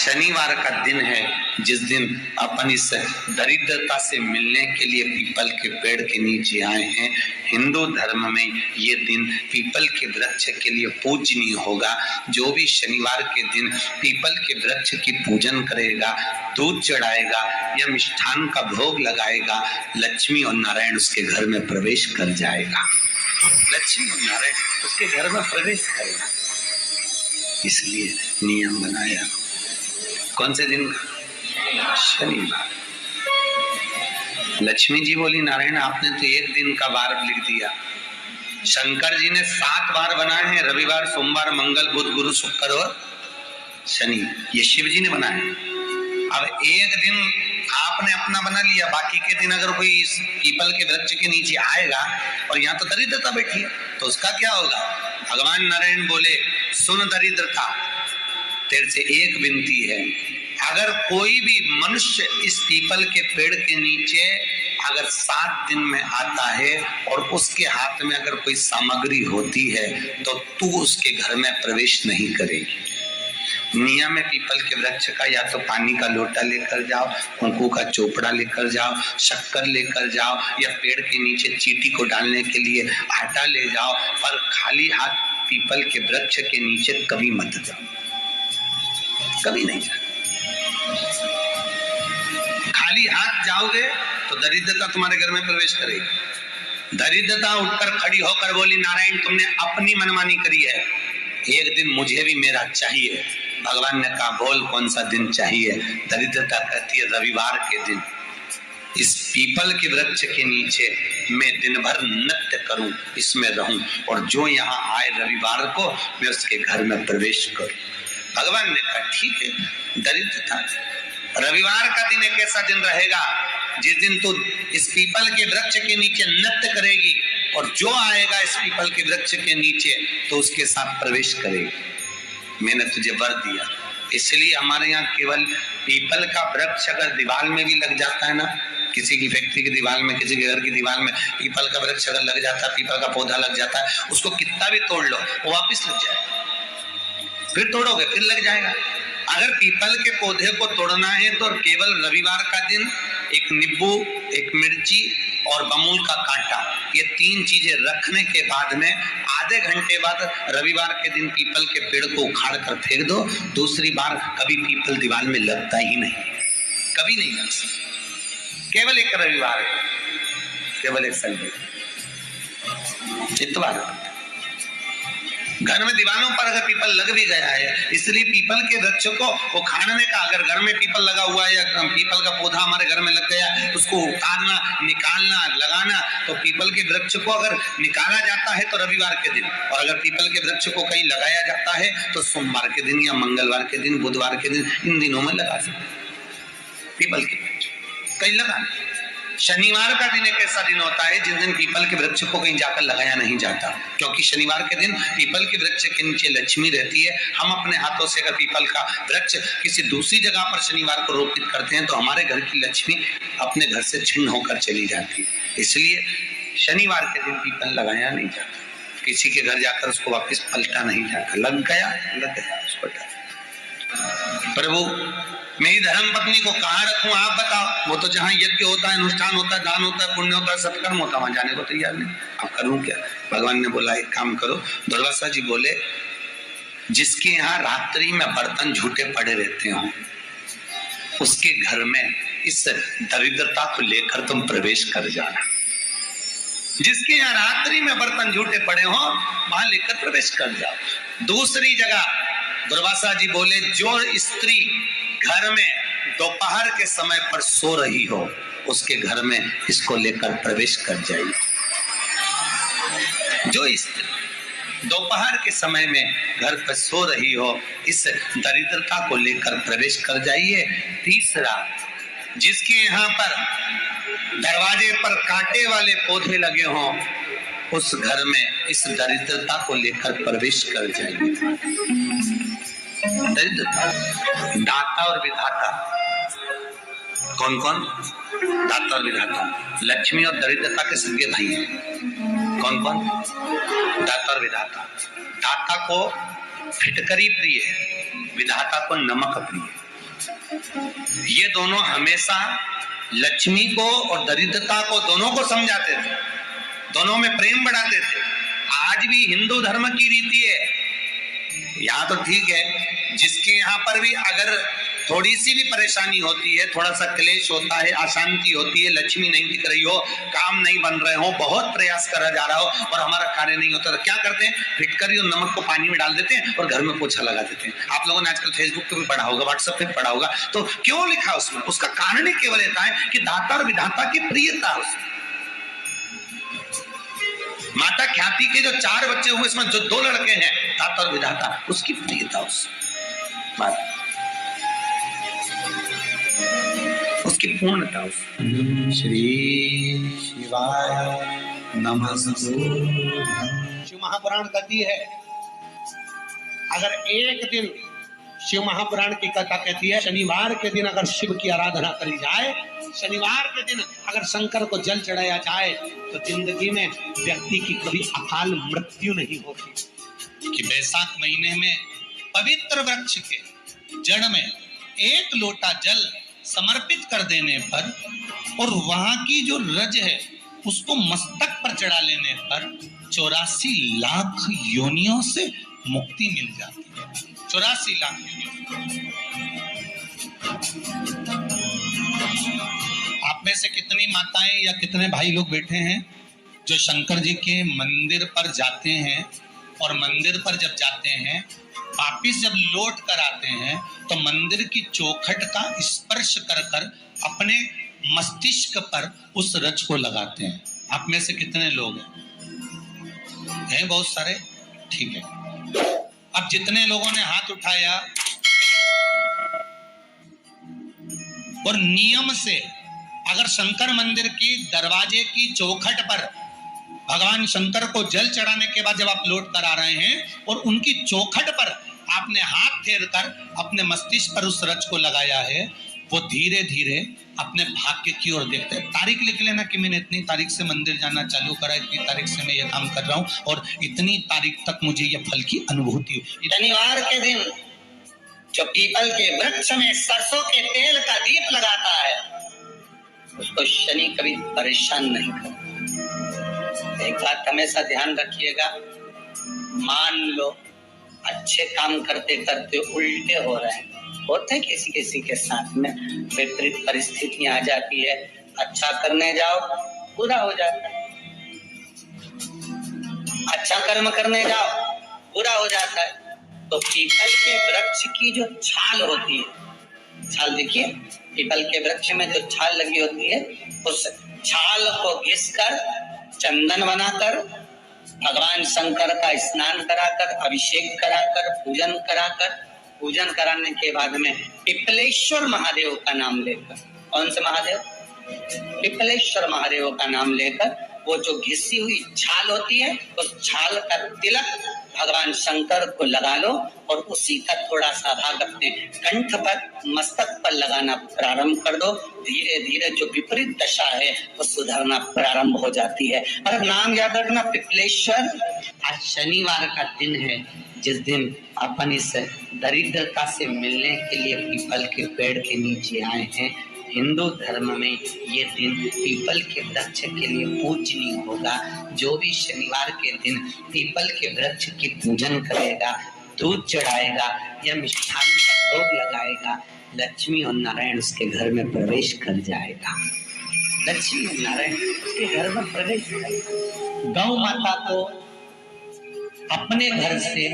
शनिवार का दिन है जिस दिन अपन इस दरिद्रता से मिलने के लिए पीपल के पेड़ के नीचे आए हैं। हिंदू धर्म में ये दिन पीपल के वृक्ष के लिए पूजनीय होगा। जो भी शनिवार के दिन पीपल के वृक्ष की पूजन करेगा, दूध चढ़ाएगा या मिष्ठान का भोग लगाएगा, लक्ष्मी और नारायण उसके घर में प्रवेश कर जाएगा। लक्ष्मी और नारायण उसके घर में प्रवेश करेगा, इसलिए नियम बनाया। कौन से दिन? शनिवार। लक्ष्मी जी बोली, नारायण आपने तो एक दिन का वार लिख दिया। शंकर जी ने 7 वार बनाए हैं, रविवार, सोमवार, मंगल, बुध, गुरु, शुक्र और शनि। ये शिव जी ने बनाए। अब एक दिन आपने अपना बना लिया, बाकी के दिन अगर कोई इस पीपल के वृक्ष के नीचे आएगा और यहाँ तो दरिद्रता बैठी है तो उसका क्या होगा? भगवान नारायण बोले, सुन दरिद्रता, तेरे से एक विनती है, अगर कोई भी मनुष्य इस पीपल के पेड़ के नीचे अगर 7 दिन में आता है और उसके हाथ में अगर कोई सामग्री होती है तो तू उसके घर में प्रवेश नहीं करेगी। नियम है पीपल के वृक्ष का, या तो पानी का लोटा लेकर जाओ, कुंकू का चोपड़ा लेकर जाओ, शक्कर लेकर जाओ, या पेड़ के नीचे चींटी को डालने के लिए आटा ले जाओ, पर खाली हाथ पीपल के वृक्ष के नीचे कभी मत जाओ, कभी नहीं जाओ। खाली हाथ जाओगे तो दरिद्रता तुम्हारे घर में प्रवेश करेगी। दरिद्रता उठकर खड़ी होकर बोली, नारायण तुमने अपनी मनमानी करी है, एक दिन मुझे भी मेरा चाहिए। भगवान ने कहा, बोल कौन सा दिन चाहिए? दरिद्रता कहती है, रविवार के दिन इस पीपल के वृक्ष के नीचे मैं दिन भर नृत्य करूं, इसमें रहूं, और जो यहाँ आए रविवार को मैं उसके घर में प्रवेश करूं। भगवान ने कहा, ठीक है। दरिद्रता, रविवार का दिन एक ऐसा दिन रहेगा जिस दिन तू इस पीपल के वृक्ष के नीचे नृत्य करेगी और जो आएगा इस पीपल के वृक्ष के नीचे तो उसके साथ प्रवेश करेगी। मैंने तुझे वर दिया। इसलिए हमारे यहाँ केवल पीपल का वृक्ष अगर दीवार में भी लग जाता है ना, किसी की फैक्ट्री की दीवार में, किसी के घर की दीवार में पीपल का वृक्ष अगर लग जाता है, पीपल का पौधा लग जाता है, उसको कितना भी तोड़ लो वो वापिस लग जाएगा। फिर तोड़ोगे फिर लग जाएगा। अगर पीपल के पौधे को तोड़ना है तो केवल रविवार का दिन एक नींबू, एक मिर्ची और बमूल का कांटा, ये 3 चीजें रखने के बाद में आधे घंटे बाद रविवार के दिन पीपल के पेड़ को उखाड़ कर फेंक दो। दूसरी बार कभी पीपल दीवार में लगता ही नहीं, कभी नहीं लग सकता। केवल एक रविवार, केवल एक संडे, इतवार। घर में दीवानों पर अगर पीपल लग भी गया है, इसलिए पीपल के वृक्ष को उखाड़ने का, अगर घर में पीपल लगा हुआ है या पीपल का पौधा हमारे घर में लग गया, उसको उतारना, निकालना, लगाना, तो पीपल के वृक्ष को अगर निकाला जाता है तो रविवार के दिन, और अगर पीपल के वृक्ष को कहीं लगाया जाता है तो सोमवार के दिन या मंगलवार के दिन, बुधवार के दिन, इन दिनों में लगा सकते पीपल के वृक्ष कहीं लगाना। शनिवार का दिन एक ऐसा दिन होता है जिस दिन पीपल के वृक्ष को कहीं जाकर लगाया नहीं जाता, क्योंकि शनिवार के दिन पीपल के वृक्ष के नीचे लक्ष्मी रहती है। हम अपने हाथों से अगर पीपल का वृक्ष किसी दूसरी जगह पर शनिवार को रोपित करते हैं तो हमारे घर की लक्ष्मी अपने घर से छिन्न होकर चली जाती है। इसलिए शनिवार के दिन पीपल लगाया नहीं जाता, किसी के घर जाकर उसको वापस पलटा नहीं जाता। लग गया उसको। प्रभु मेरी धर्म पत्नी को कहाँ रखूं आप बताओ? वो तो जहाँ यज्ञ होता है, अनुष्ठान होता है, दान होता है, पुण्य होता है, सत्कर्म होता है, वहां जाने को तैयार नहीं। अब करूं क्या? भगवान ने बोला एक काम करो। दुर्वासा जी बोले, जिसके यहाँ रात्रि में बर्तन झूठे पड़े रहते हो उसके घर में इस दरिद्रता को लेकर तुम प्रवेश कर जाना। जिसके यहाँ रात्रि में बर्तन झूठे पड़े हो वहां लेकर प्रवेश कर जाओ। दूसरी जगह दुर्वासा जी बोले, जो स्त्री घर में दोपहर के समय पर सो रही हो उसके घर में इसको लेकर प्रवेश कर जाइए। जो स्त्री दोपहर के समय में घर पर सो रही हो इस दरिद्रता को लेकर प्रवेश कर जाइए। तीसरा, जिसके यहाँ पर दरवाजे पर कांटे वाले पौधे लगे हों उस घर में इस दरिद्रता को लेकर प्रवेश कर जाइए। दरिद्रता, दाता और विधाता, कौन कौन? दाता और विधाता। लक्ष्मी और दरिद्रता के सगे भाई हैं। कौन कौन? दाता और विधाता। दाता को फिटकरी प्रिय है, विधाता को नमक प्रिय है। ये दोनों हमेशा लक्ष्मी को और दरिद्रता को दोनों को समझाते थे, दोनों में प्रेम बढ़ाते थे। आज भी हिंदू धर्म की रीति है, यहाँ तो ठीक है, जिसके यहाँ पर भी अगर थोड़ी सी भी परेशानी होती है, थोड़ा सा क्लेश होता है, अशांति होती है, लक्ष्मी नहीं दिख रही हो, काम नहीं बन रहे हो, बहुत प्रयास करा जा रहा हो और हमारा कार्य नहीं होता, तो क्या करते हैं, फिटकरी और नमक को पानी में डाल देते हैं और घर में पोछा लगा देते हैं। आप लोगों ने आजकल फेसबुक पे भी पढ़ा होगा, व्हाट्सएप पे भी पढ़ा होगा। तो क्यों लिखा उसमें? उसका कारण ही केवल इतना है कि दाता और विधाता की प्रियता। माता ख्याति के जो 4 बच्चे हुए, इसमें जो 2 लड़के हैं, दाता और विधाता, उसकी प्रियता, उसकी पूर्णता। श्री शिवाय नमः। शिव महापुराण कहती है, अगर एक दिन, शिव महापुराण की कथा कहती है, शनिवार के दिन अगर शिव की आराधना करी जाए, शनिवार के दिन अगर शंकर को जल चढ़ाया जाए, तो जिंदगी में व्यक्ति की कभी अकाल मृत्यु नहीं होती। कि बैसाख महीने में पवित्र वृक्ष के जड़ में 1 लोटा जल समर्पित कर देने पर और वहां की जो रज है उसको मस्तक पर चढ़ा लेने पर 84 लाख योनियों से मुक्ति मिल जाती है। 84 लाख योनियों। आप में से कितनी माताएं या कितने भाई लोग बैठे हैं जो शंकर जी के मंदिर पर जाते हैं और मंदिर पर जब जाते हैं, वापिस जब लौट कर आते हैं, तो मंदिर की चौखट का स्पर्श कर कर अपने मस्तिष्क पर उस रज को लगाते हैं? आप में से कितने लोग हैं? बहुत सारे, ठीक है। अब जितने लोगों ने हाथ उठाया और नियम से अगर शंकर मंदिर की दरवाजे की चौखट पर भगवान शंकर को जल चढ़ाने के बाद जब आप लौट कर आ रहे हैं और उनकी चौखट पर आपने हाथ फेर कर अपने मस्तिष्क पर उस रज को लगाया है, वो धीरे धीरे अपने भाग्य की ओर देखते हैं। तारीख लिख लेना कि मैंने इतनी तारीख से मंदिर जाना चालू करा, इतनी तारीख से मैं ये काम कर रहा हूँ और इतनी तारीख तक मुझे ये फल की अनुभूति हुई। शनिवार के दिन जो पीपल के वृक्ष में सरसों के तेल का दीप लगाता है, उसको शनि कभी परेशान नहीं करता। एक बात हमेशा ध्यान रखिएगा, मान लो अच्छे काम करते करते उल्टे हो रहे हैं, होते किसी किसी के साथ में, विपरीत परिस्थितियां आ जाती है, अच्छा करने जाओ बुरा हो जाता है, अच्छा कर्म करने जाओ बुरा हो जाता है। तो पीपल के वृक्ष की जो छाल होती है, छाल देखिए, पीपल के वृक्ष में जो छाल लगी होती है, उस छाल को घिसकर चंदन बनाकर भगवान शंकर का स्नान कराकर, अभिषेक कराकर, पूजन कराने के बाद में पिपलेश्वर महादेव का नाम लेकर, कौन से महादेव? पिपलेश्वर महादेव का नाम लेकर वो जो घिसी हुई छाल होती है, उस छाल का तिलक भगवान शंकर को लगा लो और उसी का थोड़ा सा भाग अपने कंठ पर, मस्तक पर लगाना प्रारंभ कर दो। धीरे धीरे जो विपरीत दशा है वो सुधरना प्रारंभ हो जाती है। और नाम याद रखना, पिपलेश्वर। आज शनिवार का दिन है, जिस दिन अपन इस दरिद्रता से मिलने के लिए पीपल के पेड़ के नीचे आए हैं। हिंदू धर्म में ये दिन पीपल के वृक्ष के लिए पूजनीय होगा। जो भी शनिवार के दिन पीपल के वृक्ष की पूजन करेगा, दूध चढ़ाएगा या मिष्ठान का भोग लगाएगा, लक्ष्मी और नारायण उसके घर में प्रवेश कर जाएगा। लक्ष्मी और नारायण उसके घर में प्रवेश करेगा। गौ माता को अपने घर से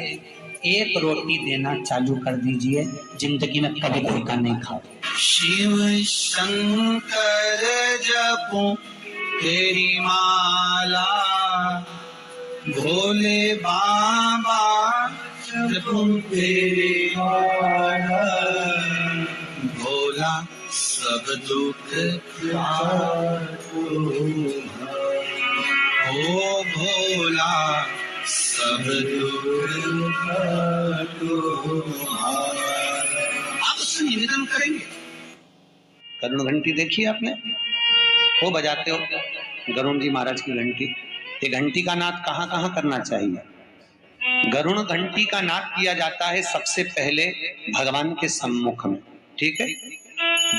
1 रोटी देना चालू कर दीजिए, जिंदगी में कभी धोखा नहीं खाओ। शिव शंकर जपो तेरी माला, भोले बाबा जपो तेरी माला, भोला सब दुख ओ भोला सब दुख। आप उससे निवेदन करेंगे। गरुण घंटी देखी आपने, वो बजाते हो गरुण जी महाराज की घंटी। ये घंटी का नाद कहाँ कहाँ करना चाहिए? गरुण घंटी का नाद किया जाता है सबसे पहले भगवान के सम्मुख में। ठीक है।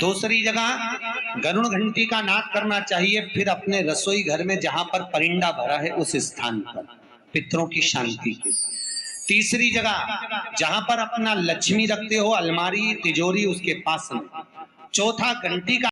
दूसरी जगह गरुड़ घंटी का नाद करना चाहिए, फिर अपने रसोई घर में जहां पर परिंदा भरा है उस स्थान पर, पितरों की शांति के। तीसरी जगह जहां पर अपना लक्ष्मी रखते हो, अलमारी तिजोरी उसके पास में। चौथा घंटी का